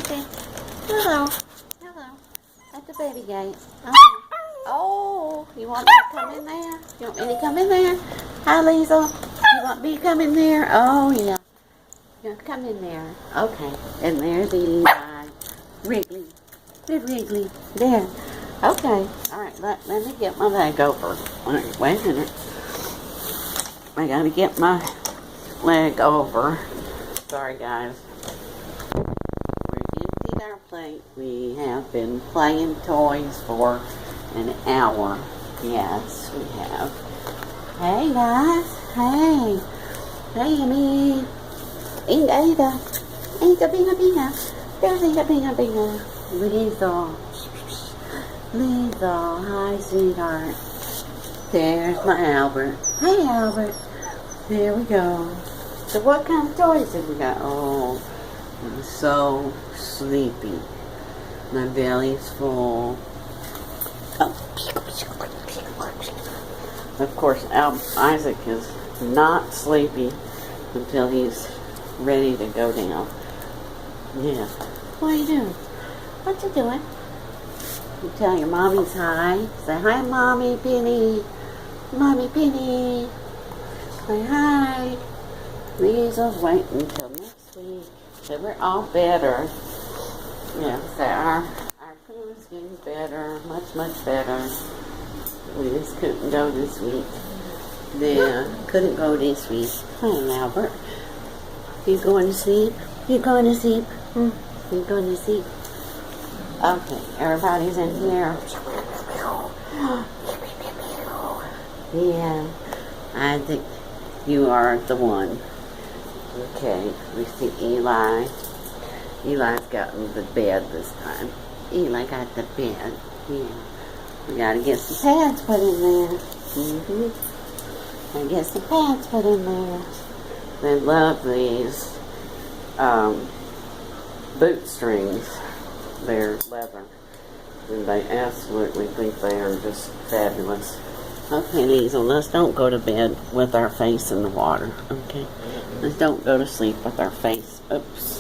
Okay. Hello. Hello. At the baby gate. Oh, you want me to come in there? You want me to come in there? Hi, Liesl. You want me to come in there? Oh, yeah. You want to come in there? Okay. And there's Eli. Wrigley. Good Wrigley. There. Okay. Alright, let me get my leg over. Alright, wait a minute. I gotta get my leg over. Sorry, guys. We emptied our plate. We have been playing toys for an hour. Yes, we have. Hey, guys. Hey. Hey, Amy. Inga. Inga, binga, binga. There's Inga, binga, binga. Liesl. Liesl. Hi, sweetheart. There's my Albert. Hey, Albert. There we go. So what kind of toys have we got? Oh, I'm so sleepy. My belly's full. Oh. Of course, Isaac is not sleepy until he's ready to go down. Yeah. What are you doing? What you doing? You tell your mommy's hi. Say hi, Mommy Penny. Mommy Penny. Say hi. Liesl's waiting until next week. So we're all better. Yeah, so our food is getting better. Much, much better. We just couldn't go this week. Yeah, couldn't go this week. Hi, Albert. You going to sleep? You going to sleep? You going to sleep? Okay, everybody's in here. Yeah, I think you are the one. Okay, we see Eli. Eli's gotten the bed this time. Eli got the bed. Yeah. We gotta get some pads put in there. Gotta get some pads put in there. They love these boot strings. They're leather. And they absolutely think they are just fabulous. Okay, Liesl, let's don't go to bed with our face in the water. Okay? Let's don't go to sleep with our face,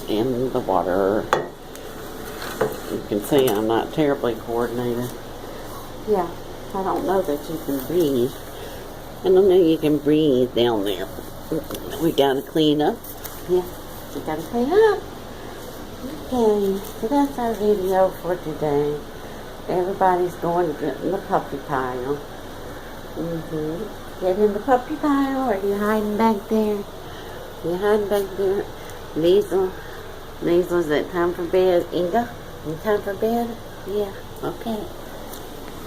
in the water. You can see I'm not terribly coordinated. Yeah, I don't know that you can breathe. I don't know you can breathe down there. We gotta clean up. Yeah, we gotta clean up. Okay, so that's our video for today. Everybody's going to get in the puppy pile. Get in the puppy pile, or are you hiding back there? You hiding back there? Liesl, is it time for bed? Inga, you time for bed? Yeah, okay.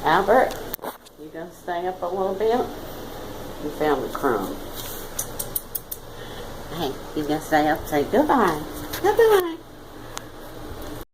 Albert, you gonna stay up a little bit? You found the crumb. Hey, you gonna stay up? Say goodbye. Goodbye.